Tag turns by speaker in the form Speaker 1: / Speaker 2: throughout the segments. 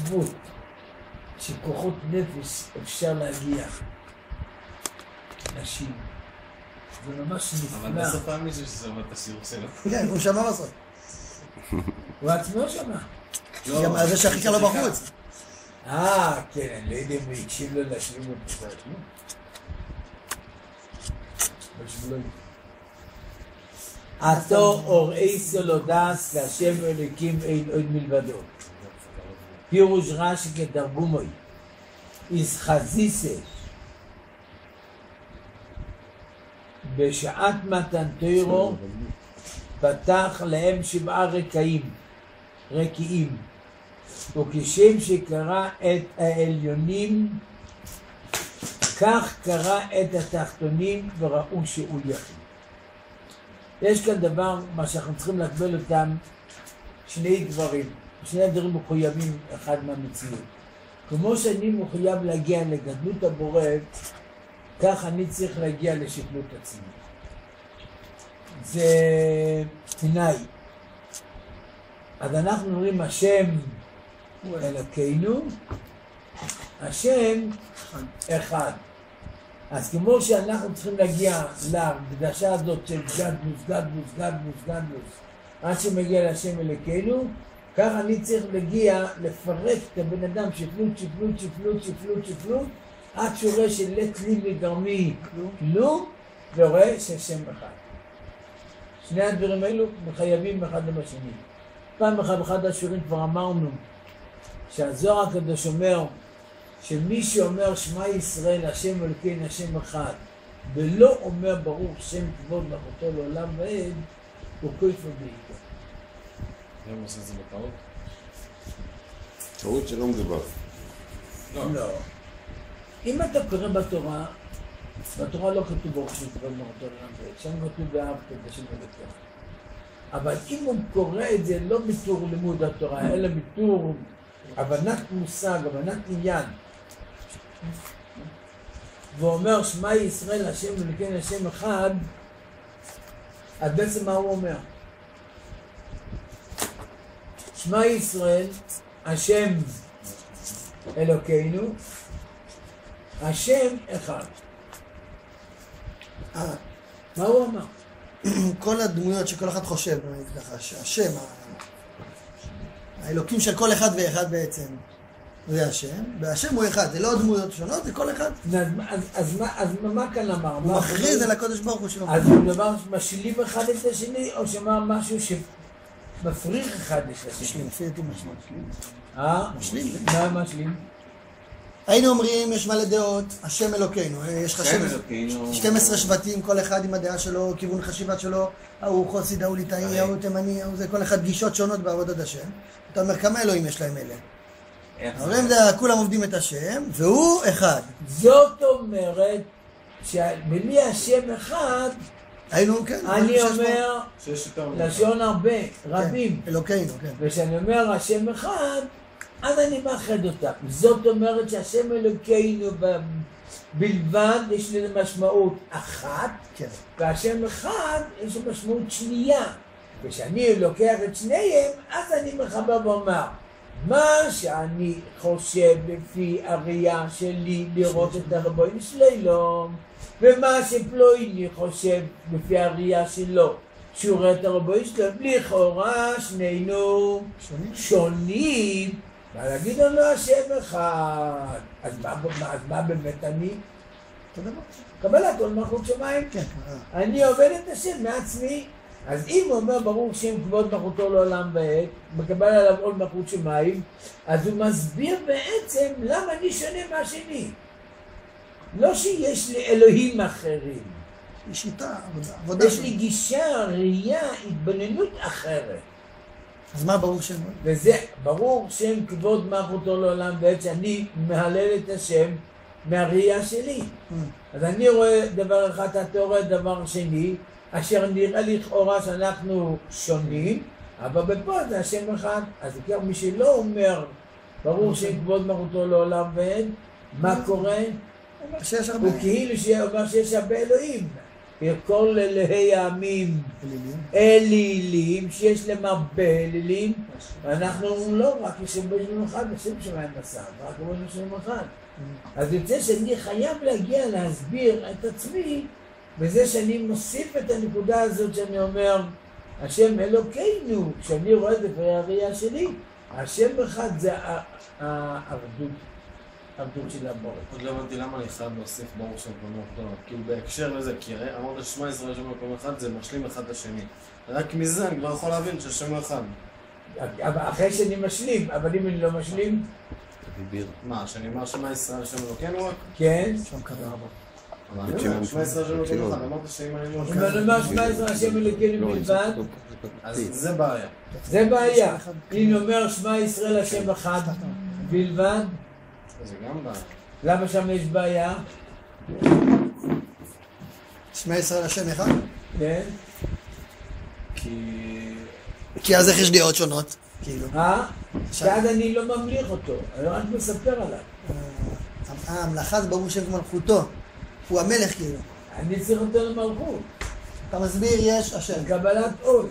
Speaker 1: עזבות, שכוחות נפש אפשר להגיע. נשים. זה ממש נפלא.
Speaker 2: אבל בסוף פעם מישהו ששמע את השיעור שלו.
Speaker 3: כן, הוא שמע בסוף.
Speaker 1: הוא עצמו שמע.
Speaker 3: גם זה שהחיכה לו בחוץ.
Speaker 1: כן, אני לא יודע אם הוא הקשיב לו להשלים בפסקה. עתו אוראי סולודס והשם אלוקים אין עוד מלבדו. פירוש רש"י כתרגומוי. איז חזיסה בשעת מתן תוירו פתח להם 7 רקיעים וכשם שקרא את העליונים כך קרא את התחתונים וראו שהוא יחיד. יש כאן דבר, מה שאנחנו צריכים לקבל אותם, שני דברים מחויבים אחד מהמציאות. כמו שאני מחויב להגיע לגדלות הבורא, כך אני צריך להגיע לשפלות עצמי. זה תנאי. אז אנחנו אומרים השם אלוקינו, השם אחד. אז כמו שאנחנו צריכים להגיע לקדשה הזאת של גדלוס, עד שמגיע להשם אלוקינו, כך אני צריך להגיע לפרק את הבן אדם שפלות, עד שהוא רואה שלט לי וגרמי כלום, ורואה שהשם אחד. שני הדברים האלו מחייבים אחד לשני. פעם אחד השיעורים כבר אמרנו שהזוהר הקדוש אומר שמי שאומר שמע ישראל השם אלוקינו השם אחד ולא אומר ברוך שם כבוד מלכותו לעולם ועד, הוא כופר בעיקר.
Speaker 2: למה עושה את זה בטעות?
Speaker 4: טעות שלא מדובר.
Speaker 1: לא. אם אתה קורא בתורה לא כתוב ברוך שם כבוד מלכותו לעולם ועד, שם כתוב ואהבת את השם אלוקיך. אבל אם הוא קורא את זה לא מתור לימוד התורה, אלא מתור הבנת מושג, הבנת עניין, ואומר שמע ישראל השם אלוקינו השם אחד, אז בעצם מה הוא אומר? שמע ישראל השם אלוקינו השם אחד. מה הוא אמר?
Speaker 3: כל הדמויות שכל אחד חושב, השם, האלוקים של כל אחד ואחד בעצם, זה השם, והשם הוא אחד, זה לא דמויות שונות, זה כל אחד.
Speaker 1: אז מה כאן אמר?
Speaker 3: הוא מכריז על הקודש ברוך הוא שלו.
Speaker 1: אז הוא דבר משלים אחד את השני, או שאמר משהו שמפריך אחד את השני?
Speaker 3: משלים, לפי דעתי משלים.
Speaker 1: משלים? מה משלים?
Speaker 3: היינו אומרים, יש מלא דעות, השם אלוקינו, יש לך 12 שבטים, כל אחד עם הדעה שלו, כיוון חשיבה שלו, ההוא חוסיד, ההוא ליטאי, ההוא תימני, זה כל אחד גישות שונות בעבודת השם. אתה אומר, כמה אלוהים יש להם אלה? אומרים, כולם עובדים את השם, והוא אחד.
Speaker 1: זאת אומרת, שבלי השם אחד, אני אומר, לשון הרבה, רבים.
Speaker 3: אלוקינו, כן.
Speaker 1: וכשאני אומר השם אחד, אז אני מאחד אותה. זאת אומרת שהשם אלוקינו בלבד יש לזה משמעות אחת, והשם אחד יש לו משמעות שנייה. וכשאני לוקח את שניהם, אז אני מחבר ואומר, מה שאני חושב לפי הראייה שלי לראות את הרבוין שלו, ומה שפלויני חושב לפי הראייה שלו שהוא רואה את הרבוין שלו, לכאורה שנינו שונים, ולהגיד לנו השם אחד. אז מה באמת אני? קבלת עול מלכות שמיים. אני עובד את השם מעצמי. אז אם הוא אומר ברוך שם כבוד מלכותו לעולם ועד, מקבל עליו עול מלכות שמיים, אז הוא מסביר בעצם למה אני שונה מהשני. לא שיש לי אלוהים אחרים.
Speaker 3: יש שיטה, עבודה.
Speaker 1: יש לי גישה, ראייה, התבוננות אחרת.
Speaker 3: אז מה ברוך שם?
Speaker 1: וזה ברוך שם כבוד מלכותו לעולם ועד, שאני מהלל את השם מהראייה שלי. אז אני רואה דבר אחד, אתה רואה דבר שני, אשר נראה לכאורה שאנחנו שונים, אבל בפה זה השם אחד. אז כבר מי שלא אומר ברוך שם כבוד מלכותו לעולם ועד, מה קורה? הוא כאילו שאומר שיש הרבה אלוהים. כל אלוהי העמים אלילים, שיש להם הרבה אלילים, ואנחנו לא רק ישם בשם אחד, השם שמיים מסע, רק אומרים בשם אחד. אז יוצא שאני חייב להגיע להסביר את עצמי בזה שאני מוסיף את הנקודה הזאת שאני אומר השם אלוקינו, כשאני רואה את זה בראייה שלי, השם אחד זה האחדות של הבורא.
Speaker 2: עוד לא הבנתי למה אני חייב להוסיף ברוך שם במקום אחד, כאילו בהקשר לזה, כי אמרת שמע ישראל השם במקום אחד זה משלים אחד לשני. רק מזה אני כבר יכול להבין שהשם הוא אחד.
Speaker 1: אחרי שאני משלים, אבל אם אני לא משלים?
Speaker 2: מה, שאני אומר שמע ישראל השם אלוקינו רק?
Speaker 1: כן.
Speaker 2: שמע ישראל השם במקום אחד, אמרת שאם אני
Speaker 1: אם אני אומר שמע ישראל השם אלוקינו בלבד,
Speaker 2: אז זה בעיה.
Speaker 1: זה בעיה. אם אומר שמע ישראל השם אחד בלבד,
Speaker 2: זה גם בעיה.
Speaker 1: למה שם יש בעיה?
Speaker 3: שמע ישראל השם אחד?
Speaker 1: כן.
Speaker 3: כי אז איך יש דעות שונות?
Speaker 1: שעד אני לא ממליך אותו, אני רק מספר עליו.
Speaker 3: המלאכה זה ברור שם מלכותו, הוא המלך כאילו.
Speaker 1: אני צריך אותו למלכות.
Speaker 3: אתה מסביר יש השם.
Speaker 1: קבלת עול.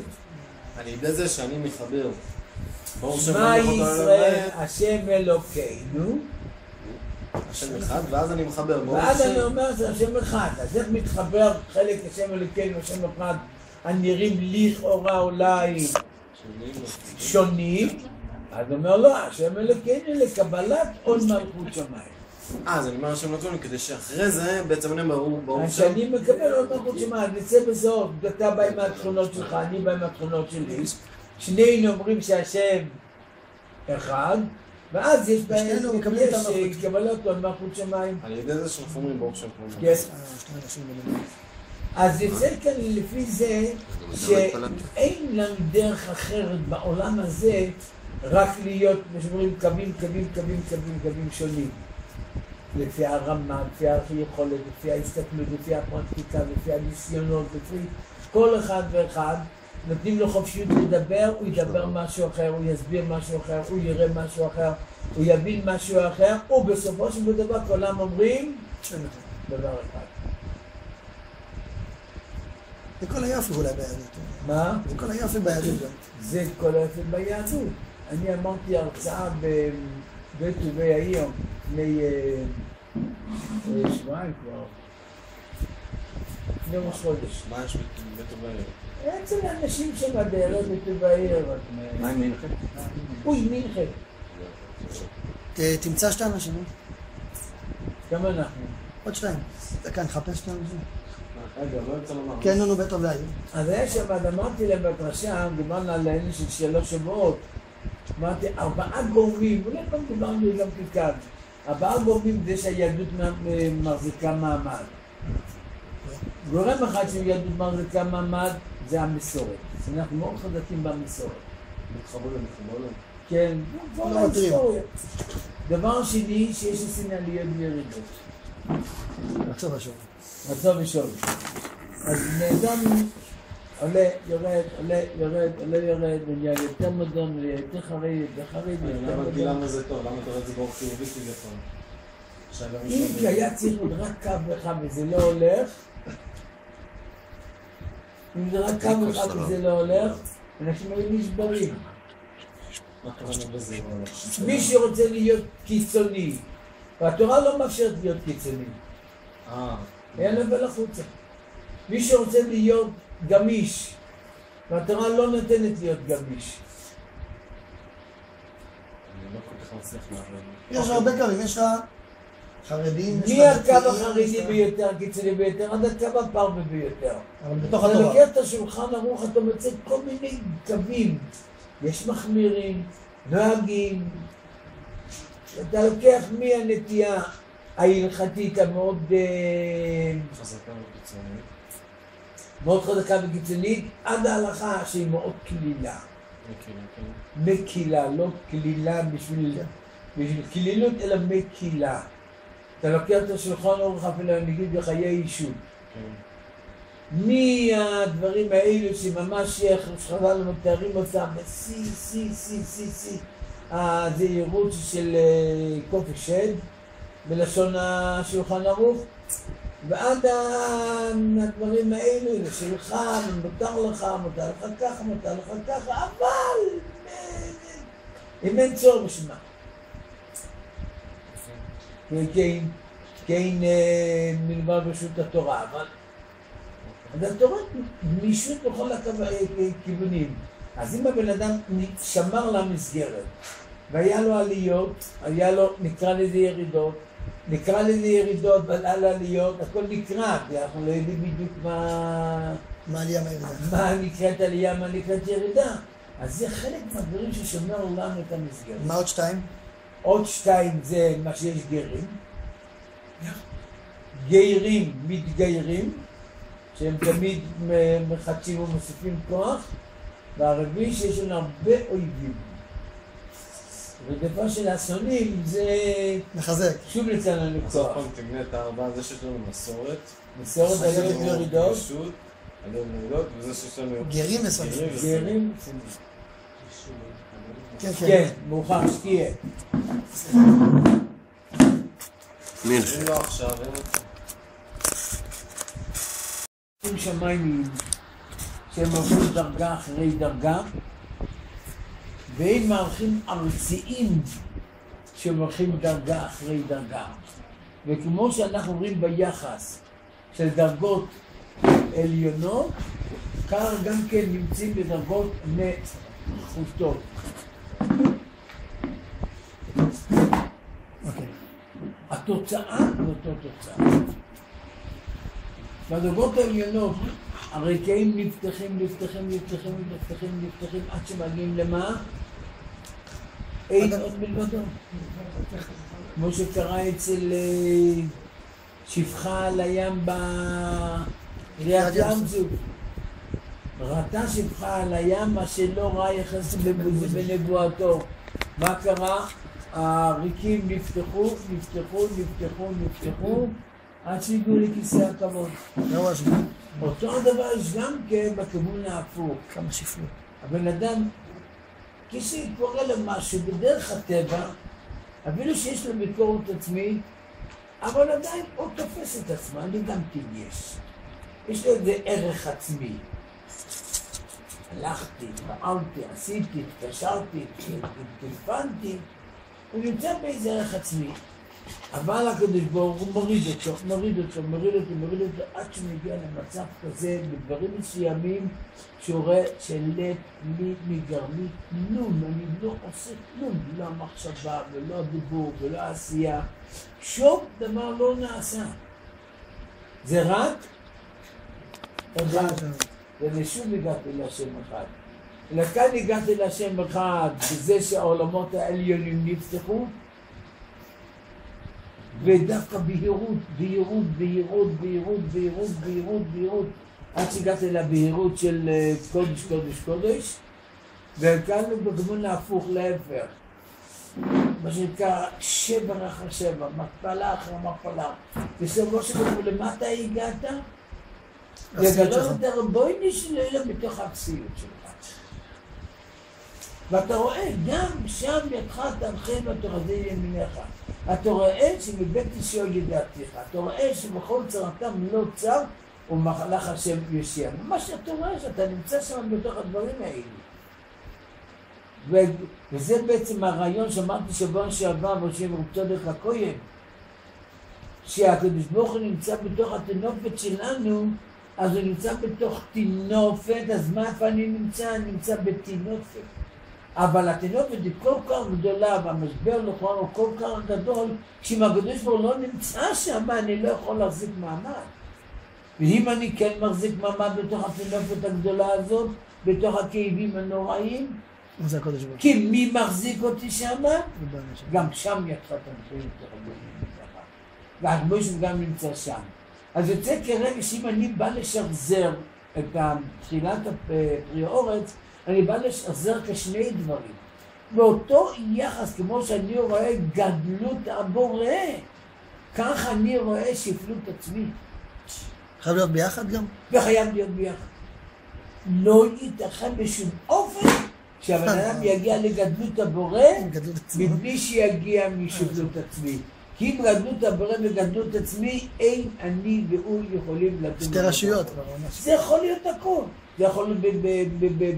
Speaker 2: אני יודע זה שאני מחבר.
Speaker 1: שמע ישראל השם אלוקינו.
Speaker 2: השם אחד, ואז אני מחבר.
Speaker 1: ואז אני אומר שהשם אחד. אז איך מתחבר חלק השם אלוקינו, השם אחד, הנראים לכאורה אולי שונים? אז אומר לא, השם אלוקינו לקבלת עול מלכות שמיים.
Speaker 2: אז אני אומר השם אלוקינו, כדי שאחרי זה בעצם אני ברור
Speaker 1: אז שאני מקבל עול מלכות שמיים, נצא בסוף, אתה בא עם התכונות שלך, אני בא עם התכונות שלי. שנינו אומרים שהשם אחד, ואז יש קבלת עול מלכות שמיים.
Speaker 2: אני יודע זה שאנחנו אומרים ברוך שם כמו
Speaker 1: כן. אז יוצא כאן לפי זה שאין לנו דרך אחרת בעולם הזה רק להיות, מה שאומרים, קווים שונים. לפי הרמה, לפי היכולת, לפי ההסתכלות, לפי הפרקטיקה, לפי הניסיונות, לפי כל אחד ואחד. נותנים לו חופשיות לדבר, הוא ידבר משהו אחר, הוא יסביר משהו אחר, הוא יראה משהו אחר, הוא יבין משהו אחר, ובסופו של דבר כולם אומרים דבר אחד.
Speaker 3: זה כל היופי אולי ביהדות.
Speaker 1: מה?
Speaker 3: זה כל היופי ביהדות גם.
Speaker 1: זה כל היופי ביהדות. אני אמרתי הרצאה בבית טובי העיר לפני שבועיים כבר. לפני ראש חודש.
Speaker 2: מה יש בבית טובי העיר?
Speaker 1: אצל האנשים שם הדיירות בית טובי העיר.
Speaker 2: מה עם מינכן?
Speaker 1: אוי, מינכן.
Speaker 3: תמצא שתי אנשים.
Speaker 1: גם אנחנו.
Speaker 3: עוד שתיים. דקה, נחפש שתי אנשים.
Speaker 2: רגע, לא יצא לומר.
Speaker 3: כן, לנו בית טובי העיר.
Speaker 1: אז היה שם, אמרתי להם בדרשה, דיברנו על העניין של 3 שבועות. אמרתי, 4 גורמים, אולי פעם דיברנו גם כאן. 4 גורמים זה שהיהדות מחזיקה מעמד. גורם אחד שהיהדות מחזיקה מעמד זה המסורת. אנחנו מאוד חזקים במסורת.
Speaker 2: מתחברו למחברו?
Speaker 1: כן, כל ההיסטוריה. דבר שני, שיש לסין עליות וירידות.
Speaker 3: רצו ושוב.
Speaker 1: רצו ושוב. אז נאדם עולה, יורד, עולה, יורד, עולה, יורד, ונהיה יותר מודרן, יותר חריד, יותר חריד, יותר מודרן.
Speaker 2: למה זה טוב? למה אתה רואה את זה באור חיובי כביכול?
Speaker 1: אם היה צריך עוד רק קו אחד וזה לא הולך, אם זה רק קו אחד וזה לא הולך, אנשים היו נשברים.
Speaker 2: מה הכוונה בזה?
Speaker 1: מי שרוצה להיות קיצוני, והתורה לא מאפשרת להיות קיצוני. היה נבל החוצה. מי שרוצה להיות גמיש, והתורה לא נותנת להיות גמיש.
Speaker 2: אני לא כל כך מצליח לעבוד.
Speaker 3: יש הרבה קווים, יש לך חרדים,
Speaker 1: מי הקו החרדי ביותר, קיצוני ביותר, עד הקו הפרווה ביותר.
Speaker 3: אבל בתוך
Speaker 1: אתה
Speaker 3: התורה.
Speaker 1: לוקח את השולחן ערוך, אתה מוצא כל מיני קווים. יש מחמירים, נוהגים. אתה לוקח מהנטייה ההלכתית המאוד
Speaker 2: חזקה וקיצונית.
Speaker 1: מאוד חזקה וקיצונית, עד ההלכה שהיא מאוד כלילה. מקילה, לא כלילה בשביל כלילות, אלא מקילה. אתה לוקח את השולחן ערוך אפילו נגיד בחיי אישות. מהדברים האלו שממש חז"ל מתארים אותם בשיא הזהירות של קוף השד בלשון השולחן ערוך, ועד הדברים האלו, שלך, מותר לך ככה, מותר לך ככה, אבל אם אין צורך בשמה. כן מלבד רשות התורה, אבל התורה גמישות בכל הכיוונים. אז אם הבן אדם שמר למסגרת, והיה לו עליות, היה לו, נקרא לזה ירידות, אבל על עליות, הכל נקרא, כי אנחנו לא יודעים בדיוק מה
Speaker 3: עלייה מהירידה.
Speaker 1: מה נקראת עלייה, מה נקראת ירידה. אז זה חלק מהדברים ששומר לנו את המסגרת.
Speaker 3: מה עוד 2?
Speaker 1: עוד 2 זה מה שיש גרים. גיירים מתגיירים, שהם תמיד מחדשים ומוסיפים כוח, והרביעי שיש לנו הרבה אויבים. רדיפה של האסונים זה...
Speaker 3: מחזק.
Speaker 1: שוב יצא לנו כוח.
Speaker 2: אז עוד פעם תמנה את 4, זה שיש לנו מסורת.
Speaker 1: מסורת עליון וירידות.
Speaker 2: עליון וירידות, וזה שיש לנו...
Speaker 3: גרים מסורת.
Speaker 1: גרים.
Speaker 3: כן,
Speaker 1: מאוחר שתהיה.
Speaker 2: אם לא עכשיו, אין אותה.
Speaker 1: שמיימים שהם הולכים דרגה אחרי דרגה, ואין מערכים ארציים שהם הולכים דרגה אחרי דרגה. וכמו שאנחנו רואים ביחס של דרגות עליונות, כך גם כן נמצאים בדרגות נחותות. התוצאה היא אותו תוצאה. בדרגות העליונות הרקעים נפתחים עד שמגיעים למה? אין עוד מלבדו. כמו שקרה אצל שפחה על הים בריאת ים זו. ראתה שפחה על הים מה שלא ראה יחס בנבואתו. מה קרה? הרקים נפתחו עד שהגיעו לכיסא הכבוד. אותו הדבר יש גם כן בכיוון ההפוך.
Speaker 3: כמה שפלות.
Speaker 1: הבן אדם, כשקורה לו משהו בדרך הטבע, אפילו שיש לו ביקורת עצמית, אבל עדיין הוא תופס את עצמו, אני גם כן יש לו איזה ערך עצמי. הלכתי, פעלתי, עשיתי, התקשרתי, טלפנתי, הוא נמצא באיזה ערך עצמי. אבל הקדוש ברוך הוא מוריד אותו, עד שמגיע למצב כזה, בדברים מסוימים, שהוא רואה שלב לי מגרמי כלום, אני לא עושה כלום, לא המחשבה ולא הדיבור ולא העשייה, שום דבר לא נעשה. זה רק ונשוב הגעתי להשם אחד. לכאן הגעתי להשם אחד, בזה שהעולמות העליונים נפתחו, ודווקא בהירות, עד שהגעתי לבהירות של קודש, והקלנו בכיוון להפוך להפך. מה שנקרא שבר אחר שבר, מפלה אחר מפלה. בסופו של דבר למטה הגעת, וגדול את הרבוי נשללה בתוך הכסיות שלך. ואתה רואה, גם שם ידך תנחה ותורדי ימיניך. אתה רואה שמבית ישראל ידעתיך. אתה רואה שבכל צרתם לא צר ומחלך השם יושיע. מה שאתה רואה שאתה נמצא שם בתוך הדברים האלה. וזה בעצם הרעיון שאמרתי שבוע שעבר בשם רב צודק הכהן. שהקדוש ברוך הוא נמצא בתוך התינופת שלנו, אז הוא נמצא בתוך תינופת, אז מה איפה אני נמצא? אני נמצא בתינופת. אבל התינופת היא כל כך גדולה, והמשבר לכאורה הוא כל כך גדול, שאם הקדוש ברוך הוא לא נמצא שם, אני לא יכול להחזיק מעמד. ואם אני כן מחזיק מעמד בתוך התינופת הגדולה הזאת, בתוך הכאבים הנוראים,
Speaker 3: זה הקדוש ברוך הוא.
Speaker 1: כי מי מחזיק אותי שם? גם שם יצאת תנחים את הרבים. והקדוש גם נמצא שם. אז יוצא כרגע שאם אני בא לשחזר את תחילת פרי אורץ, אני בא לשחזר כשני דברים. באותו יחס, כמו שאני רואה גדלות הבורא, כך אני רואה שפלות עצמי.
Speaker 3: חייב להיות ביחד גם?
Speaker 1: וחייב להיות ביחד. לא ייתכן בשום אופן שהבן אדם יגיע לגדלות הבורא, מבלי שיגיע משפלות עצמי. כי אם גדלות הבורא וגדלות עצמי, אין אני והוא יכולים לדון.
Speaker 3: שתי רשויות.
Speaker 1: זה יכול להיות הכל. זה יכול להיות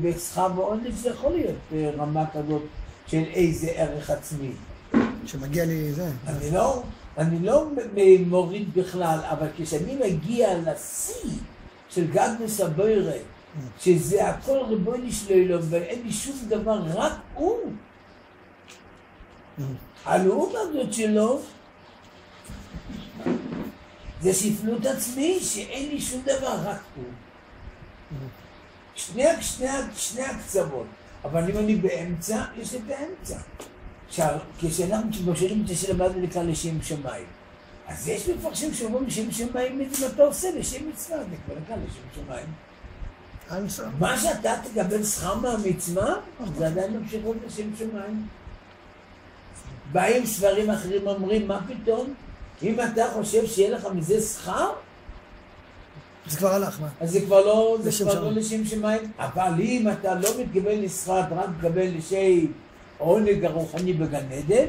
Speaker 1: בשכר ועונש, זה יכול להיות רמה כזאת של איזה ערך עצמי.
Speaker 3: שמגיע לי זה.
Speaker 1: אני לא מוריד בכלל, אבל כשאני מגיע לשיא של גדלוס הבורא, שזה הכל ריבונו של עולם ואין לי שום דבר, רק הוא. הלעומת שלו זה שפלות עצמי, שאין לי שום דבר, רק הוא. שני הקצוות, אבל אם אני באמצע, יש לי באמצע. כשאנחנו שואלים את השאלה מה זה נקרא לשם שמיים, אז יש מפרשים שאומרים לשם שמיים, אם אתה עושה לשם מצווה, זה כבר נקרא לשם שמיים. מה שאתה תקבל שכר מהמצווה, זה עדיין ממשיך עוד לשם שמיים. באים ספרים אחרים אומרים, מה פתאום? אם אתה חושב שיהיה לך מזה שכר,
Speaker 3: זה כבר הלך, מה?
Speaker 1: אז זה כבר לא לשם שמיים. אבל אם אתה לא מתקבל לשכר, אתה רק מתקבל לשם עונג הרוחני בגן עדן,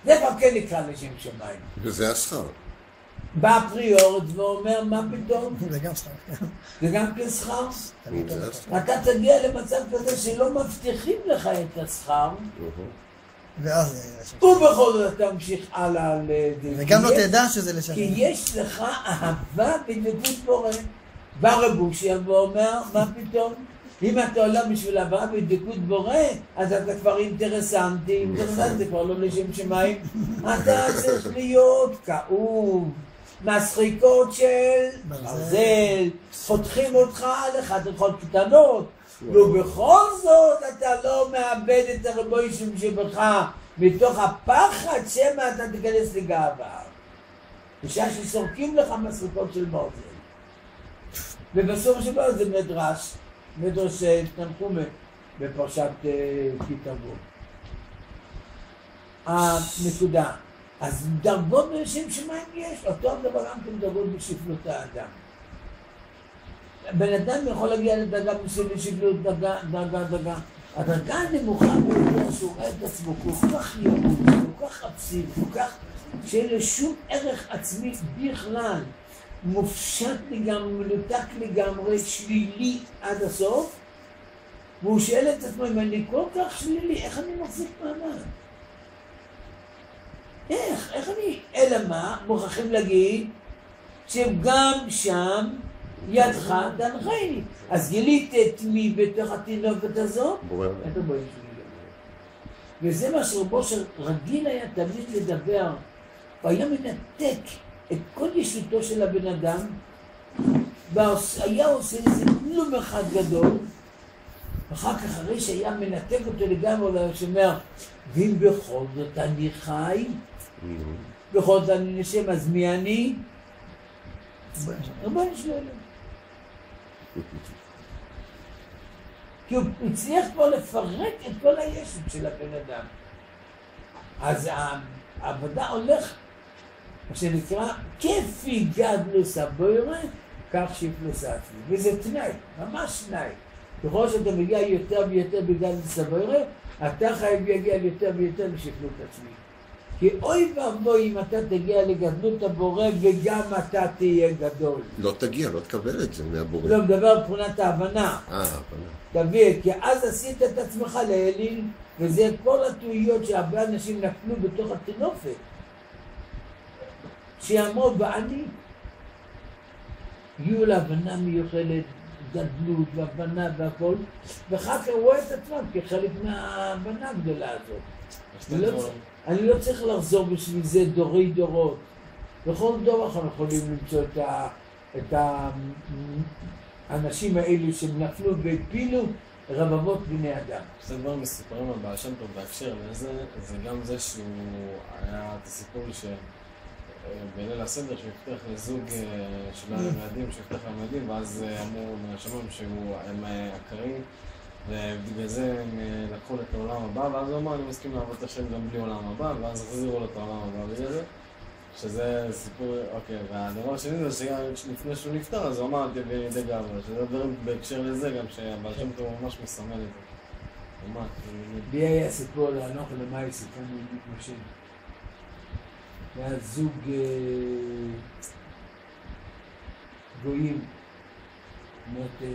Speaker 1: זה כבר כן נקרא לשם שמיים.
Speaker 4: וזה השכר.
Speaker 1: בא הפריורט ואומר, מה פתאום?
Speaker 3: זה גם שכר.
Speaker 1: זה גם כן שכר? אתה תגיע למצב כזה שלא מבטיחים לך את השכר, ובכל זאת אתה ממשיך הלאה לזה.
Speaker 3: וגם לא תדע שזה לשם.
Speaker 1: כי יש לך אהבה בדבקות בורא. בא רבושי ואומר, מה פתאום? אם אתה עולה בשביל אהבה בדבקות בורא, אז אתה כבר אינטרסנטי, זה כבר לא לשם שמיים. אתה צריך להיות כאוב, מסחיקות של ברזל, חותכים אותך על אחד לכל קטנות, ובכל זאת אתה לא מאבד את הרבוישים שבך מתוך הפחד שמא אתה תיכנס לגאווה. בשעה שסורקים לך מסחיקות של ברזל. ובסוף שבו זה מדרש תנחומה בפרשת כי תבוא. הנקודה. אז דרגות בשם שמיים יש, אותו דבר גם כן דרגות בשפלות האדם. בן אדם יכול להגיע לדרגה בשפלות, דרגה. הדרגה הנמוכה הוא שהוא רואה את עצמו כל כך יעוד, כל כך עצמי, כל כך שאין לו שום ערך עצמי בכלל. מופשט לגמרי, מנותק לגמרי, שלילי עד הסוף, והוא שואל את עצמו, אם אני כל כך שלילי, איך אני מחזיק מעמד? איך אני? אלא מה? מוכרחים להגיד שגם שם ידך תנחני. אז גילית את מי בתוך התינוקת הזאת? את הבואים שלי. וזה מה שרבו שרגיל היה תמיד לדבר, הוא היה מנתק את כל ישותו של הבן אדם, והיה עושה איזה כלום אחד גדול, ואחר כך אחרי שהיה מנתק אותו לגמרי, הוא אומר, ואם בכל זאת אני חי, בכל זאת אני נשם, אז מי אני? רבנו שלנו. כי הוא הצליח פה לפרק את כל הישות של הבן אדם. אז העבודה הולך, מה שנקרא, כפי גדלוס הבורא, כך שפלוס עצמי. וזה תנאי, ממש תנאי. ככל שאתה מגיע יותר ויותר בגדלוס הבורא, אתה חייב להגיע יותר ויותר לשפלות עצמי. כי אוי ואבוי אם אתה תגיע לגדלות הבורא וגם אתה תהיה גדול.
Speaker 4: לא תגיע, לא תקבל את זה מהבורא.
Speaker 1: לא, מדבר מבחינת ההבנה.
Speaker 4: ההבנה.
Speaker 1: תבין, כי אז עשית את עצמך לאליל, וזה כל הטעויות שהרבה אנשים נפלו בתוך הטינופת. שיעמוד ואני, יהיו להבנה מיוחדת, גדלות והבנה והכל, ואחר כך רואה את עצמם כחלק מההבנה הגדולה הזאת. אני לא צריך לחזור בשביל זה דורי דורות. בכל דור אנחנו יכולים למצוא את האנשים האלו שנפלו והפילו רבבות בני אדם.
Speaker 2: זה דבר מספרים על בעל שם טוב בהקשר לזה, זה גם זה שהוא היה את הסיפור בליל הסדר שהבטיח לזוג של הילדים, שהבטיח לילדים, ואז אמרו מהשמיים שהם עקרים, ובגלל זה הם לקחו את העולם הבא, ואז הוא אמר, אני מסכים לעבוד את השם גם בלי עולם הבא, ואז החזירו לו את העולם הבא בגלל זה, שזה סיפור, אוקיי, והדבר השני זה שלפני שהוא נפטר, אז הוא אמר, תביא לידי גאווה, שזה דברים בהקשר לזה גם שהבעל שם טוב ממש מסמל את זה.
Speaker 1: לי היה סיפור לאנוך למאי סיפור משה. היה זוג גויים. זאת אומרת,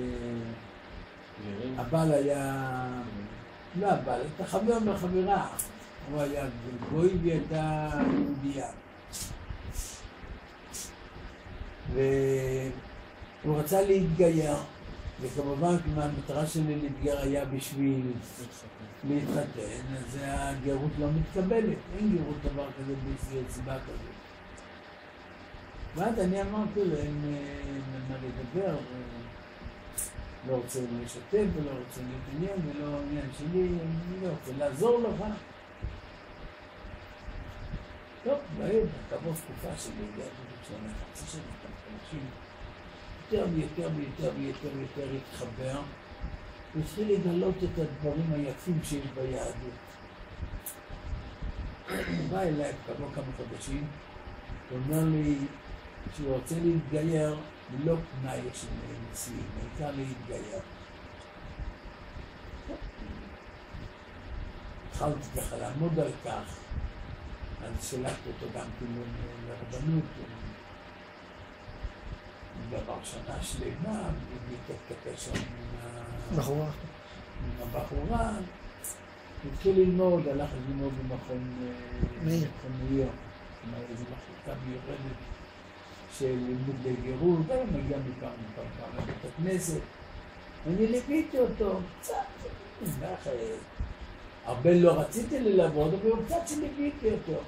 Speaker 1: הבעל היה... לא הבעל, הייתה חבר מהחברה. הוא היה גוי והיא הייתה יהודייה. והוא רצה להתגייר, וכמובן המטרה שלי להתגייר היה בשביל להתחתן, אז הגרות לא מתקבלת, אין גרות דבר כזה בסיבה כזאת. ואז אני אמרתי להם מה לדבר, לא רוצה לשתף ולא רוצה להתעניין ולא עניין שלי, אני לא רוצה לעזור לך. טוב, כעבור תקופה שלי, שנה, חצי שנה, חודשים, יותר ויותר ויותר ויותר ויותר התחבר, והתחיל לגלות את הדברים היפים שיש ביהדות. הוא בא אליי כעבור כמה חודשים, הוא אומר לי שהוא רוצה להתגייר, ולא תנאי של נשיאים, העיקר להתגייר. התחלתי ככה לעמוד על כך, אז שלחתי אותו גם כאילו לרבנות, דבר שנה שלמה, להתקשר עם הבחורה, התחיל ללמוד, הלך ללמוד במכון ניו יורק, איזו מחלקה מיוחדת של לימוד לגרות, גם מגיע מפעם לבית הכנסת, ואני ליוויתי אותו, קצת, הרבה לא רציתי ללמוד, אבל קצת שליוויתי אותו.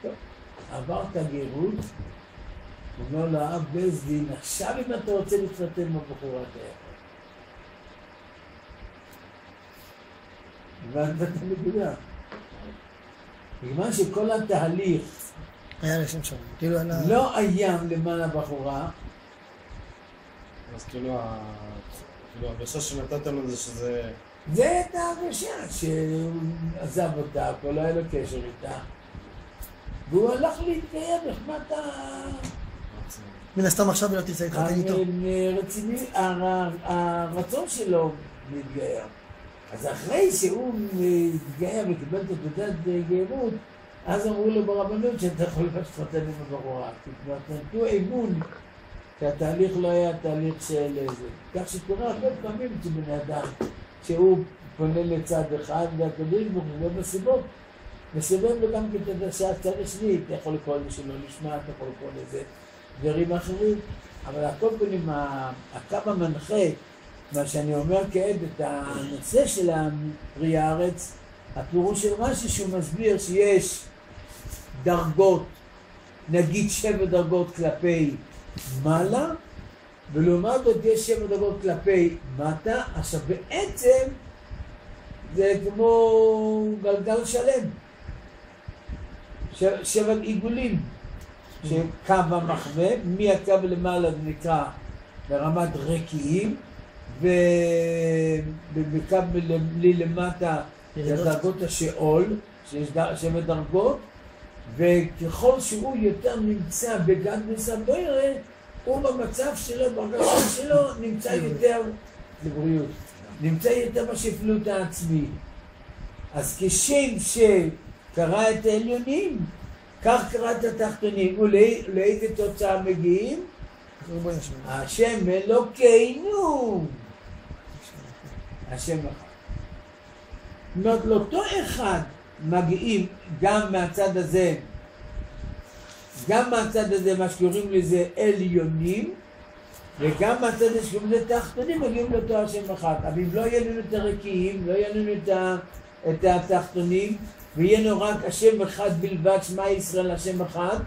Speaker 1: טוב, עבר את הגרות, הוא אומר לו, הרב בזדין, עכשיו אם אתה רוצה להתחתן בבחורה אתה יכול. הבנת את הנקודה. בגלל שכל התהליך
Speaker 3: היה לשם שם, כאילו
Speaker 1: לא היה למען הבחורה.
Speaker 2: אז כאילו ההרגשה שנתת לו זה שזה...
Speaker 1: זה הייתה הרגשה שהוא עזב אותה, כבר לא היה לו קשר איתה. והוא הלך להתגייר נחמת
Speaker 3: מן הסתם עכשיו לא תרצה להתחתן איתו.
Speaker 1: רציני, הרצון שלו להתגייר. אז אחרי שהוא התגייר וקיבל את תעודת גרות, אז אמרו לו ברבנות שאתה יכול להתחתן עם הבחורה. כבר נתנו אמון שהתהליך לא היה תהליך של זה. כך שקורה הרבה פעמים אצל בני אדם, שהוא פונה לצד אחד והקדוש ברוך הוא בסיבות, מסובב לו גם כתדע שהצד השני, אתה יכול לקרוא לזה שלא נשמע, אתה יכול לקרוא לזה דברים אחרים, אבל הכל פנים, הקו המנחה, מה שאני אומר כעת, את הנושא של פרי הארץ, הפירוש של רש"י שהוא מסביר שיש דרגות, נגיד 7 דרגות כלפי מעלה, ולעומת זאת יש 7 דרגות כלפי מטה. עכשיו בעצם זה כמו גלגל שלם, 7 עיגולים, שקו המחווה, מהקו למעלה זה נקרא ברמת רקיעים, ובקו למטה זה דרגות השאול, שיש 7 דרגות, וככל שהוא יותר נמצא בגד מסבוירה, הוא במצב שלו, ברגשה שלו, נמצא יותר לבריאות, נמצא יותר בשפלות העצמית. אז כשם שקרא את העליונים, כך קרא את התחתונים, ולאיזה תוצאה מגיעים? השם אלוקינו, השם אחד. זאת אומרת, לאותו אחד מגיעים גם מהצד הזה, גם מהצד הזה, מה שקוראים לזה עליונים, וגם מהצד הזה שקוראים לזה תחתונים, מגיעים לאותו השם אחד. אבל אם לא יהיה לנו את הרקיעים, לא יהיה לנו את התחתונים, ויהיה לנו רק השם אחד בלבד, שמע ישראל השם אחד,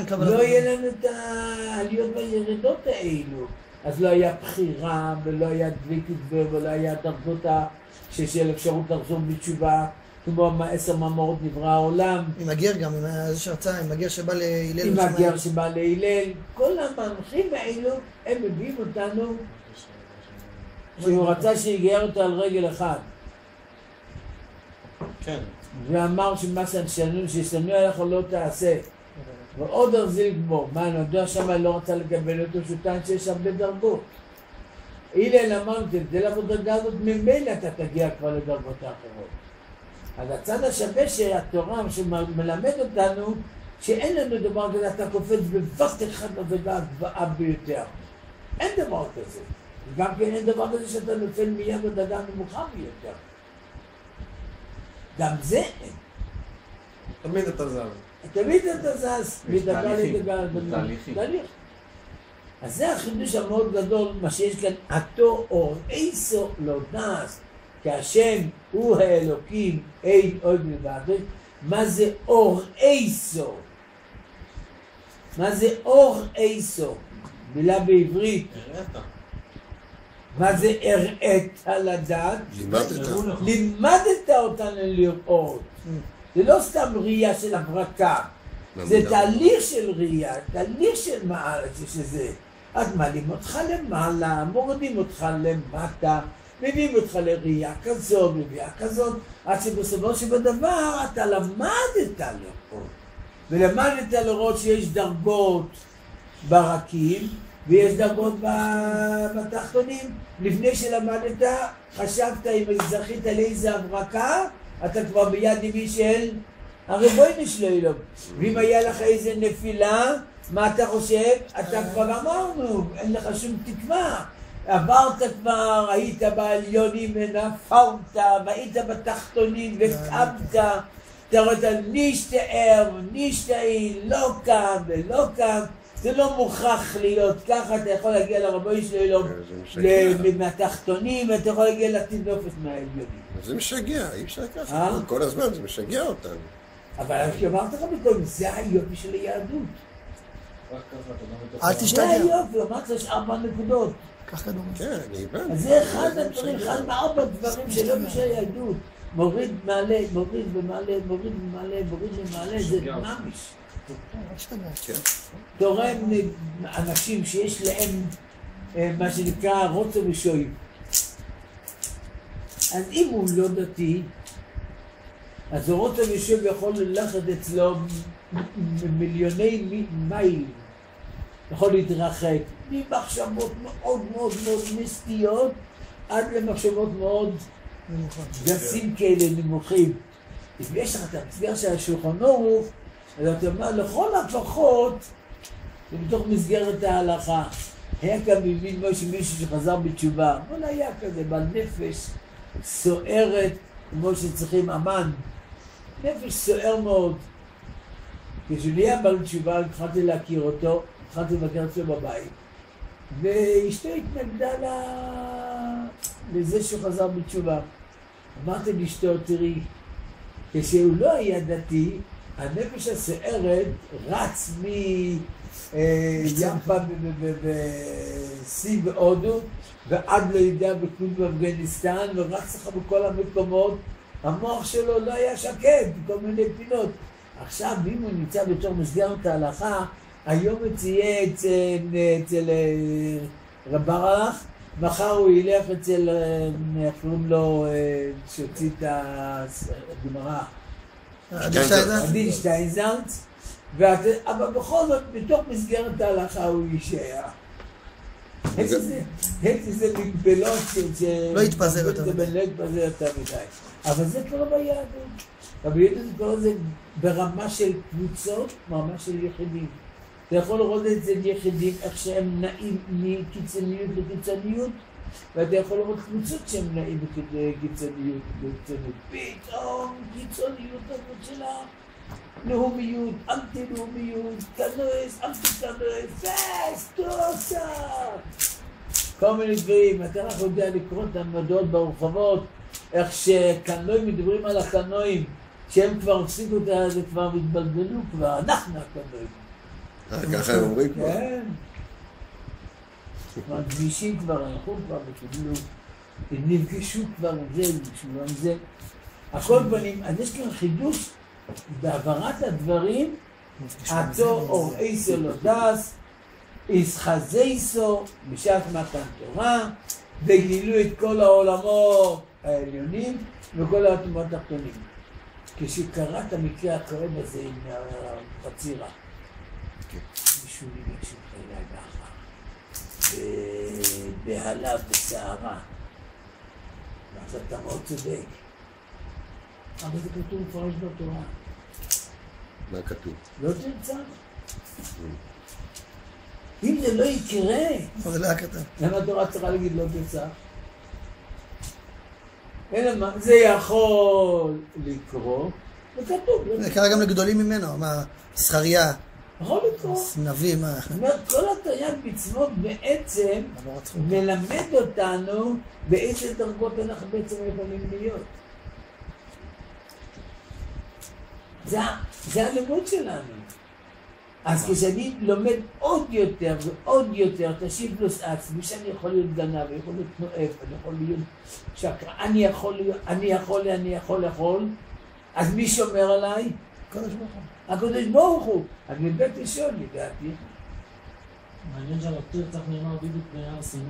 Speaker 1: לא יהיה לנו את העליות והירידות האלו. אז לא היה בחירה, ולא היה דבקות, ולא היה דרגות של אפשרות לחזור בתשובה, כמו 10 מאמרות נברא העולם.
Speaker 3: עם הגר גם, עם איזה שרצה, עם הגר שבא להילל.
Speaker 1: עם הגר שבא להילל. כל המנחים האלו, הם מביאים אותנו, שהוא רצה שיגייר אותו על רגל אחד.
Speaker 2: כן.
Speaker 1: ואמר שמה ששנוא עליך לא תעשה. ועוד הרזיל גמור. מה, אני יודע שמה לא רצה לקבל אותו, שוטן שיש הרבה דרגות. הלל אמרתי, זה לעבוד דרגה הזאת, ממילא אתה תגיע כבר לדרגות האחרות. אז הצד השווה שהתורה שמלמד אותנו, שאין לנו דבר כזה, אתה קופץ בבת אחד לדרגה הגבוהה ביותר. אין דבר כזה. גם כן אין דבר כזה שאתה נופל מיד לדרגה נמוכה ביותר. גם זה אין.
Speaker 2: תמיד אתה זז.
Speaker 1: תמיד אתה זז, מדרגה לדרגה.
Speaker 2: בתהליכים.
Speaker 1: אז זה החידוש המאוד גדול, מה שיש כאן, עתו אור איסו לא נס, כי השם הוא האלוקים, אין עוד מלבדו. מה זה אור איסו? מה זה אור איסו? מילה בעברית.
Speaker 2: הראית.
Speaker 1: מה זה הראית לדעת? לימדת אותנו לראות. זה לא סתם ראייה של הברקה, זה תהליך של ראייה, תהליך של מעלה שזה. אז מעלים אותך למעלה, מורדים אותך למטה, מביאים אותך לראייה כזאת, מביאה כזאת, עד שבסופו שבדבר אתה למדת לראות. ולמדת לראות שיש דרגות ברקים, ויש דרגות בתחתונים. לפני שלמדת, חשבת אם זכית לאיזה הברקה, אתה כבר ביד ימין של הרבוינו שלו. ואם היה לך איזה נפילה, מה אתה חושב? אתה כבר אמרנו, אין לך שום תקווה. עברת כבר, היית בעליונים ונפלת, והיית בתחתונים וקמת. אתה רואה נשתער, נשתעין, לא קם ולא קם. זה לא מוכרח להיות ככה, אתה יכול להגיע לרבוינו שלו מהתחתונים, ואתה יכול להגיע לתינופת מהעליונים.
Speaker 4: זה משגע, אי אפשר ככה, כל הזמן זה משגע אותנו.
Speaker 1: אבל אמרתי לך מקודם, זה היופי של היהדות.
Speaker 3: אל תשתגע.
Speaker 1: זה היופי, אמרת שיש 4 נקודות.
Speaker 3: קח כדור.
Speaker 4: כן, אני הבנתי.
Speaker 1: אז זה אחד הדברים, אחד מ4 דברים של יופי של היהדות. מוריד מעלה, מוריד ומעלה, מוריד ומעלה, מוריד ומעלה, זה ממש. תורם אנשים שיש להם מה שנקרא רוצה ושויים. אז אם הוא לא דתי, אז רוצה ושויים יכול ללכת אצלו מיליוני מיילים. יכול להתרחק ממחשבות מאוד מאוד מאוד מיסטיות עד למחשבות מאוד גסים כאלה נמוכים. אם יש לך את המסגר של השולחן ערוך, אז אתה אומר, לכל הפחות, זה בתוך מסגרת ההלכה. היה כאן מבין מישהו שחזר בתשובה, אבל היה כזה, בעל נפש סוערת, כמו שצריכים אמן. נפש סוער מאוד. כשהוא נהיה בעל תשובה, התחלתי להכיר אותו, התחלתי לבקר אצלו בבית. ואשתו התנגדה לזה שהוא חזר בתשובה. אמרתי לאשתו, תראי, כשהוא לא היה דתי, הנפש הסערת רץ מימפה בסין והודו ועד לידיעה בכלום באפגניסטן ורץ לך בכל המקומות. המוח שלו לא היה שקט בכל מיני פינות. עכשיו אם הוא נמצא בתור מסגרת ההלכה, היום יהיה אצל רב ברוך, מחר הוא ילך אצל, קוראים לו, שהוציא את הגמרא, עדין שטיינזרץ, אבל בכל זאת, בתוך מסגרת ההלכה הוא יישאר. איזה מגבלות
Speaker 3: לא יתפזר יותר מדי.
Speaker 1: לא יתפזר יותר מדי. אבל זה כבר ביהדות. ביהדות זה כבר זה ברמה של קבוצות, ברמה של יחידים. אתה יכול לראות את זה יחידים, איך שהם נעים מקיצוניות לקיצוניות, ואתה יכול לראות קבוצות שהם נעים בקיצוניות לקיצוניות. פתאום קיצוניות הזאת שלה, לאומיות, אנטי-לאומיות, קנואס, אנטי-קנואס, סטוסה. כל מיני דברים, אתה רק יודע לקרוא את המדעות ברחובות, איך שקנואים מדברים על הקנואים, שהם כבר הפסיקו את זה, כבר מתבלבלו כבר, אנחנו הקנואים.
Speaker 4: ככה הם אומרים כבר.
Speaker 1: כן. הכבישים כבר הלכו כבר וקיבלו, נפגשו כבר עם זה, נפגשו עם זה. הכל בנים, אז יש כאן חידוש בעברת הדברים, עתו אור איסו לא דס, איסחזייסו בשעת מתן תורה, וגילו את כל העולמות העליונים וכל העולמות התחתונים. כשקראת המקרה הקרב הזה עם החצירה, מישהו ניגש אותך אליי באחר, בהלה, בסערה. ואז אתה מאוד צודק. אבל זה כתוב מפורש בתורה.
Speaker 4: מה כתוב?
Speaker 1: לא תרצח. אם זה לא יקרה,
Speaker 3: זה לא היה כתוב.
Speaker 1: למה התורה צריכה להגיד לא תרצח? אלא מה, זה יכול לקרות, זה כתוב.
Speaker 3: זה קרה גם לגדולים ממנו, מה, זכריה,
Speaker 1: יכול לקרות.
Speaker 3: נביא, מה...
Speaker 1: זאת אומרת, כל התרי"ג מצוות בעצם מלמד אותנו באיזה דרגות אנחנו בעצם יכולים להיות. זה הלימוד שלנו. אז כשאני לומד עוד יותר ועוד יותר, תשיב פלוס עצמי, שאני יכול להיות גנב, יכול להיות נואף, אני יכול להיות שקר, אני יכול, אז מי שומר עליי? הקדוש ברוך הוא. אז מבית ראשון הגעתי.
Speaker 5: מעניין שעל תרצח נאמר בדיוק בהר סיני.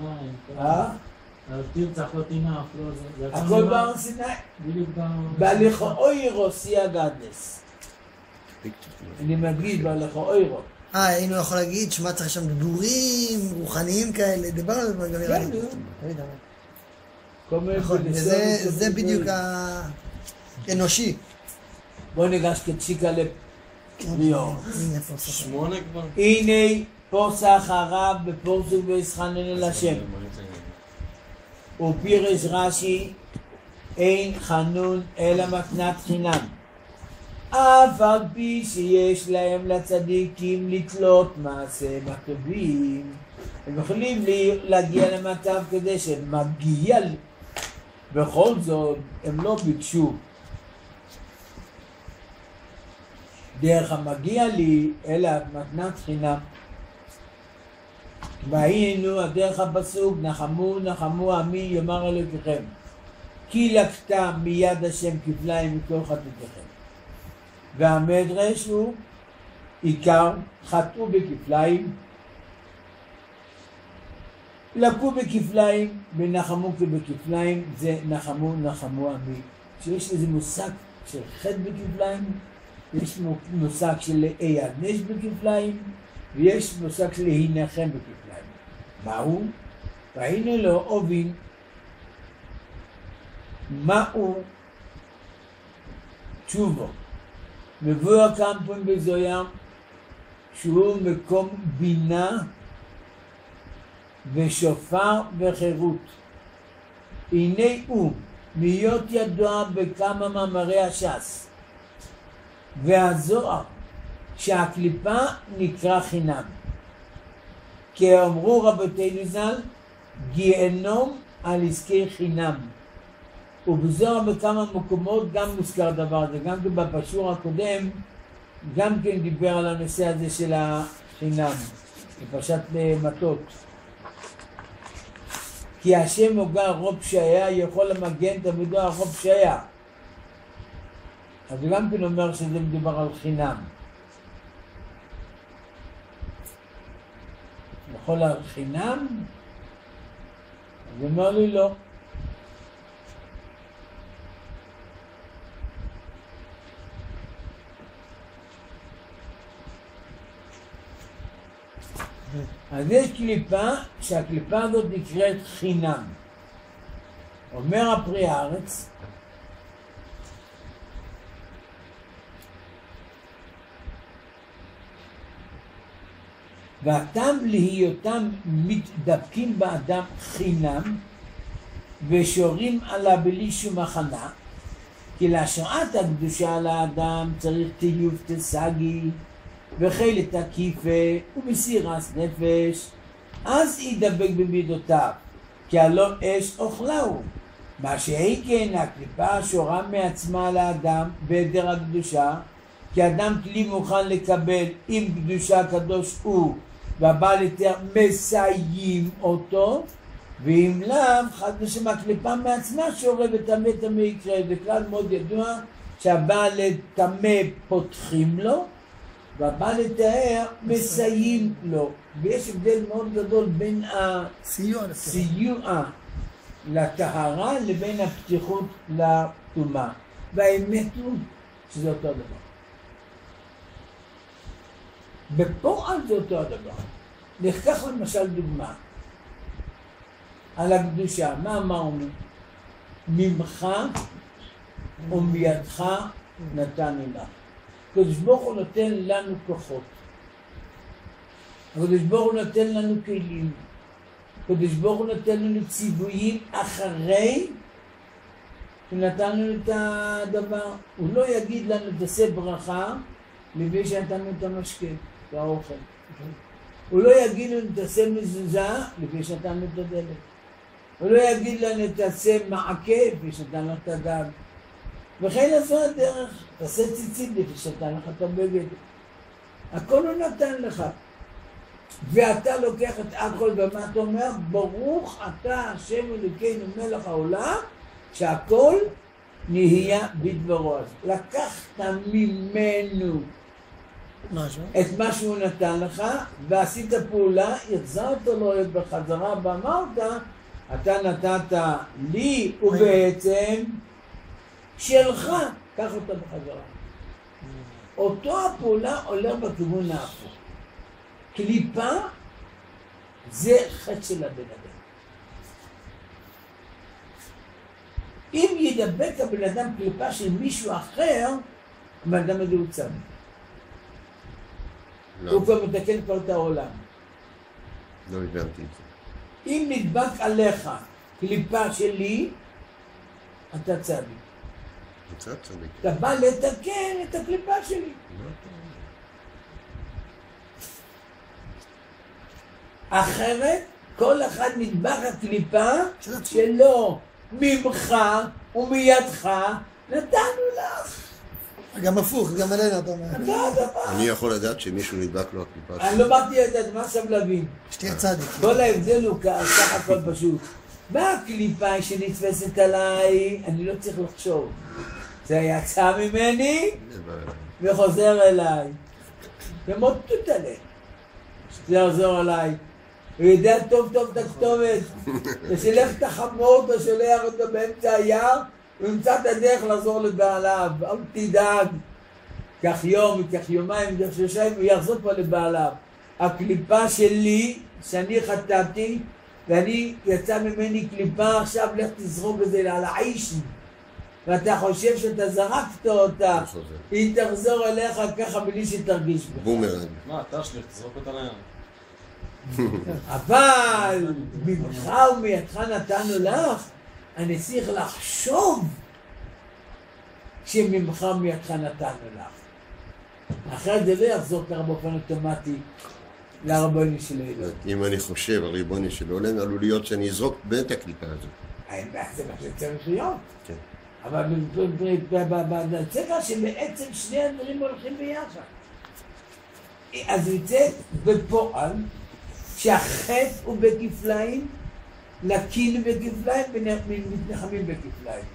Speaker 5: על תרצח לא תינף, לא זה.
Speaker 1: הכל בהר סיני.
Speaker 5: בדיוק
Speaker 1: בהלכו אוירו סייג אדס. אני מדגיש בהלכו אוירו.
Speaker 3: היינו יכול להגיד, שמה צריך שם דיבורים רוחניים כאלה, דבר על זה גם נראה לי. נכון, וזה בדיוק האנושי.
Speaker 1: בוא ניגש כצ'יקה לפריור.
Speaker 2: 8 כבר.
Speaker 1: הנה פוסח הרב בפורסוק וישחנן אל השם. ופירש רש"י אין חנון אלא מתנת חינם. אף על פי שיש להם לצדיקים לתלות מעשה הטובים, הם יכולים להגיע למצב כדי שמגיע, בכל זאת הם לא ביקשו דרך המגיע לי אלא מתנת חינם. והיינו הדרך הפסוק נחמו נחמו עמי יאמר אלוקיכם כי לקטה מיד השם כפליים מכל חטאותיכם. והמדרש הוא עיקר חטאו בכפליים, לקו בכפליים ונחמו בכפליים, זה נחמו נחמו עמי. שיש איזה מושג של חטא בכפליים, יש מושג של להיענש בכפליים, ויש מושג של להינחם בכפליים. מהו? והנה לו אובין מהו תשובו. מבוא הקמפון בזויה שהוא מקום בינה ושופר וחירות. הנה הוא להיות ידוע בכמה מאמרי הש"ס והזוהר שהקליפה נקרא חינם. כי אמרו רבותינו ז"ל גיהנום על עסקי חינם. ובזוהר בכמה מקומות גם מוזכר דבר הזה, גם כן בפשור הקודם גם כן דיבר על הנושא הזה של החינם, בפרשת מטות. כי השם הוגה רוב פשעיה יכול למגן תמידו על רוב פשעיה. אז הוא גם כן אומר שזה מדובר על חינם. יכול על חינם? אז הוא אומר לי לא. אז יש קליפה שהקליפה הזאת נקראת חינם. אומר הפרי הארץ והטעם להיותם מתדבקים באדם חינם ושורים עליו בלי שום הכנה, כי להשראת הקדושה על האדם צריך טיוב תסגי וחילת עקיפה ומסירת נפש, אז ידבק במידותיו, כי הלא אש אוכלהו. מה שהיא כן הקליפה שורה מעצמה לאדם בהיעדר הקדושה, כי אדם כלי מוכן לקבל אם קדושה קדוש הוא והבעל היתר מסיים אותו, ואם לאו חד ושם הקליפה מעצמה שורה וטמא טמא יקרה. זה כלל מאוד ידוע שהבעל טמא פותחים לו והבעל היתר מסיים לו, ויש הבדל מאוד גדול בין הסיוע לטהרה לבין הפתיחות לטומאה, והאמת הוא שזה אותו דבר. בפועל זה אותו הדבר. ניקח למשל דוגמה על הקדושה. מה אמרנו? ממך ומידך נתנו לך. הקדוש ברוך הוא נותן לנו כוחות. הקדוש ברוך הוא נותן לנו כלים. הקדוש ברוך הוא נותן לנו ציוויים אחרי שנתן לנו את הדבר. הוא לא יגיד לנו תעשה ברכה לפני שנתנו את המשקה, את האוכל. הוא לא יגיד לנו תעשה מזוזה לפני שנתנו את הדלק. הוא לא יגיד לנו תעשה מעקה לפני שנתנו את הדג. וכן זו הדרך, תעשה ציצית לפני שנתן לך את הבגד. הכל הוא נתן לך. ואתה לוקח את הכל ומה אתה אומר? ברוך אתה השם אלוקינו מלך העולם, שהכל נהיה בדברו. אז לקחת ממנו את מה שהוא נתן לך ועשית פעולה, החזרת לו בחזרה ואמרת אתה נתת לי ובעצם שלך, קח אותה בחזרה. אותו הפעולה הולך בכיוון ההפוך. קליפה זה חטא של הבן אדם. אם ידבק הבן אדם קליפה של מישהו אחר, הבן אדם הזה הוא צם. הוא כבר מתקן כבר את העולם.
Speaker 4: לא הבנתי את זה.
Speaker 1: אם נדבק עליך קליפה שלי, אתה צדיק. אתה בא לתקן את הקליפה שלי. אחרת כל אחד נדבק הקליפה שלו ממך ומידך נתנו לך.
Speaker 3: גם הפוך, גם עלינו אתה אומר.
Speaker 4: אני יכול לדעת שמישהו נדבק לו הקליפה שלי.
Speaker 1: אני לא באתי לדעת, מה עכשיו להבין?
Speaker 3: שתהיה צדיק.
Speaker 1: כל ההבדל הוא ככה הכל פשוט. מה הקליפה שנתפסת עליי? אני לא צריך לחשוב. זה יצא ממני וחוזר אליי. כמו תותלה. זה יחזור אליי. הוא יודע טוב טוב את הכתובת. ושילך את החמור ושולח אותו באמצע היער, הוא ימצא את הדרך לחזור לבעליו. אל תדאג. כך יום, כך יומיים, כך שלושה, הוא יחזור פה לבעליו. הקליפה שלי, שאני חטאתי, ואני יצא ממני קליפה, עכשיו לך תזרוק את זה על האיש. ואתה חושב שאתה זרקת אותה, היא תחזור אליך ככה בלי שתרגיש בך.
Speaker 4: בומרנג.
Speaker 2: מה, אתה שליך, תזרוק אותה לים.
Speaker 1: אבל ממך ומידך נתנו לך, אני צריך לחשוב שממך ומידך נתנו לך. אחרי זה לא יחזור ככה באופן אוטומטי לריבונו של עולם.
Speaker 4: אם אני חושב על ריבונו של עולם, עלול להיות שאני אזרוק בין את הקליפה הזאת.
Speaker 1: זה מה שצריך להיות.
Speaker 4: כן.
Speaker 1: אבל צריך שבעצם שני הדברים הולכים ביחד. אז יצא בפועל שהחטא הוא בכפליים, לקין בכפליים ומתנחמים בכפליים.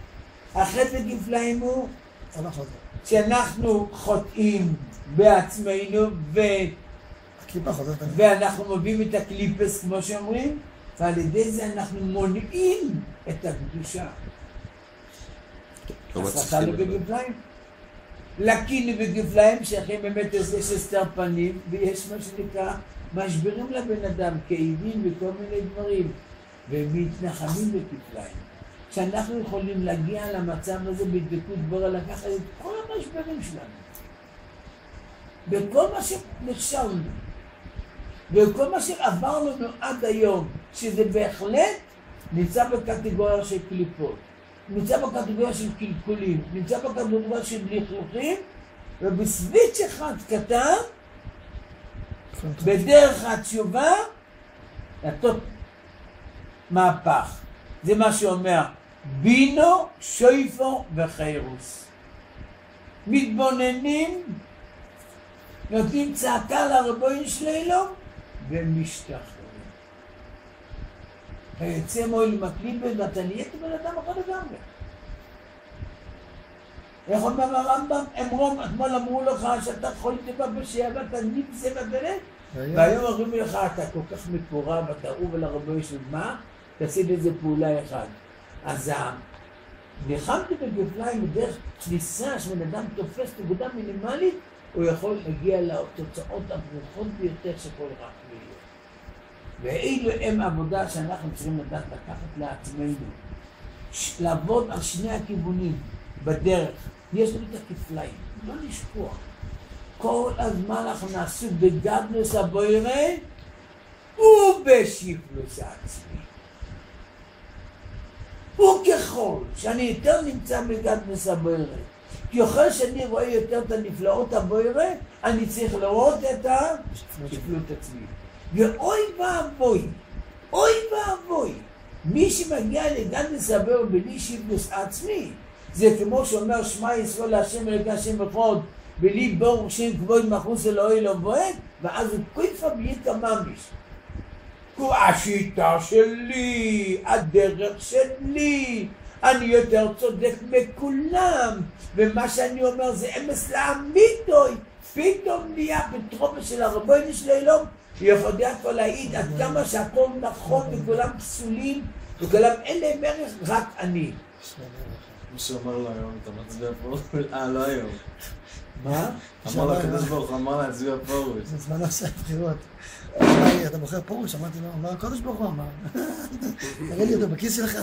Speaker 1: החטא בכפליים הוא שאנחנו חוטאים בעצמנו ואנחנו מביאים את הקליפס כמו שאומרים, ועל ידי זה אנחנו מונעים את הקדושה. הסתה לבגפליים. לקין ובגפליים שייכים באמת יש הסתר פנים ויש מה שנקרא משברים לבן אדם, כאבים וכל מיני דברים, והם מתנחמים בכפליים. כשאנחנו יכולים להגיע למצב הזה בדבקות בורא, לקחת את כל המשברים שלנו, בכל מה שנכשלנו, וכל מה שעבר לנו עד היום, שזה בהחלט נמצא בקטגוריה של קליפות, נמצא בקטגוריה של קלקולים, נמצא בקטגוריה של לכלוכים, ובסוויץ' אחד קטן, בדרך התשובה, לעשות מהפך. זה מה שאומר, בינו, שויפו וחירוס. מתבוננים, נותנים צעקה לריבונו של עולם, ומשתחררים. ויצא מועיל מקליבן, ואתה נהיית בן אדם אחר לגמרי. איך אומר הרמב"ם? אתמול אמרו לך שאתה יכול לטבע בשעה ואתה נמצא בדלת, והיום אומרים לך, אתה כל כך מקורב, אתה אהוב על הריבונו של מה? תעשי איזה פעולה אחד. אז נלחמתי בגפליים בדרך כניסה שבן אדם תופס נקודה מינימלית, הוא יכול להגיע לתוצאות הברוכות ביותר שכל רק להיות. ואילו הם עבודה שאנחנו צריכים לדעת לקחת לעצמנו, לעבוד על שני הכיוונים, בדרך. יש לנו את הכפליים, לא לשכוח. כל הזמן אנחנו נעשו בגדלוס הבוירה ובשיפלוס העצמי. וככל שאני יותר נמצא בגדלוס הבוירה, ככל שאני רואה יותר את הנפלאות הבוירה, אני צריך לראות את השיפלות עצמי. ואוי ואבוי, אוי ואבוי, מי שמגיע לגדלוס הבוירה בלי שיפלוס עצמי, זה כמו שאומר שמע ישראל להשם אלוקי השם אחד, בלי ברוך שם כבוד מחוץ אלוהי לא בועט, ואז הוא כיפה בלי ממש. השיטה שלי, הדרך שלי, אני יותר צודק מכולם, ומה שאני אומר זה אמס לאמיתוי, פתאום נהיה בטרופה של הרבוני של אלוהים, ויודע כבר להעיד עד כמה שהכל נכון וכולם פסולים, וכולם אין להם ערך, רק אני.
Speaker 2: מישהו אמר לו היום, אתה מצביע פרוש? לא היום.
Speaker 1: מה?
Speaker 2: אמר לו הקדוש ברוך הוא, אמר להצביע פרוש.
Speaker 3: זה זמן עושה בחירות. אתה בוחר פרוש? אמרתי לו, אמר הקדוש ברוך הוא אמר. תראה לי אותו בכיס שלך.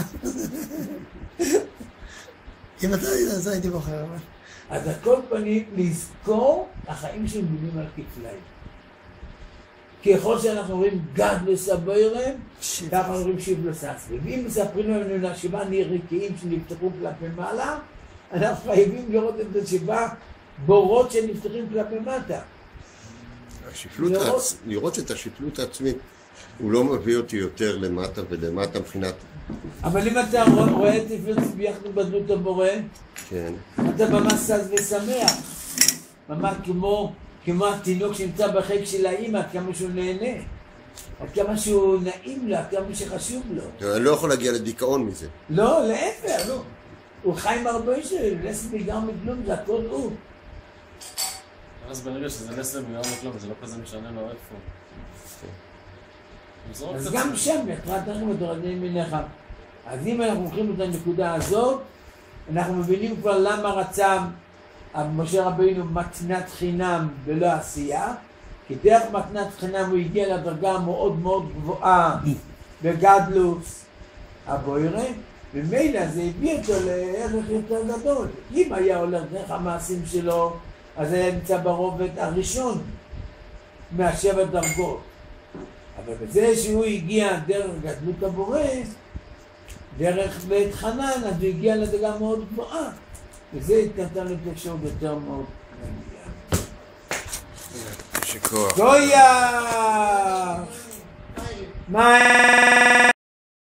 Speaker 3: אם אתה אז הייתי בוחר.
Speaker 1: אז הכל פנים לזכור החיים שהם בונים על כפליים. ככל שאנחנו רואים גדלוס הבוירה, ככה אנחנו רואים שיפלוס עצמי. ואם מספרים לנו לשבעה רקיעים שנפתחו כלפי מעלה, אנחנו חייבים לראות את השבעה בורות שנפתחים כלפי מטה.
Speaker 4: לראות את השיפלות העצמית, הוא לא מביא אותי יותר למטה ולמטה מבחינת...
Speaker 1: אבל אם אתה רואה את תפילת ביחד בדמות הבורא,
Speaker 4: כן.
Speaker 1: אתה ממש שש ושמח. ממש כמו התינוק שנמצא בחיק של האמא, עד כמה שהוא נהנה. עד כמה שהוא נעים לו, עד כמה שחשוב לו.
Speaker 4: אני לא יכול להגיע לדיכאון מזה.
Speaker 1: לא, להפך. הוא חי עם הרבה שלו, נס בגר מכלום, זה הכל הוא.
Speaker 2: אז ברגע שזה נס בגר מכלום, זה לא כזה משנה לו איפה.
Speaker 1: אז גם שם, יתרת לכם ותורתני מימיך. אז אם אנחנו הולכים את הנקודה הזאת, אנחנו מבינים כבר למה רצה משה רבינו מתנת חינם ולא עשייה, כי דרך מתנת חינם הוא הגיע לדרגה המאוד מאוד גבוהה בגדלוס הבוירה, ומילא זה הביא אותו לערך יותר גדול. אם היה הולך דרך המעשים שלו, אז היה נמצא ברובד הראשון מהשבע דרגות. אבל בזה שהוא הגיע דרך גדלות הבורא, דרך בית חנן, אז הוא הגיע לדרגה מאוד גבוהה. וזה נתן לו את האפשרות יותר מאוד נגיעה.
Speaker 4: שכוח.
Speaker 1: גויה! מה?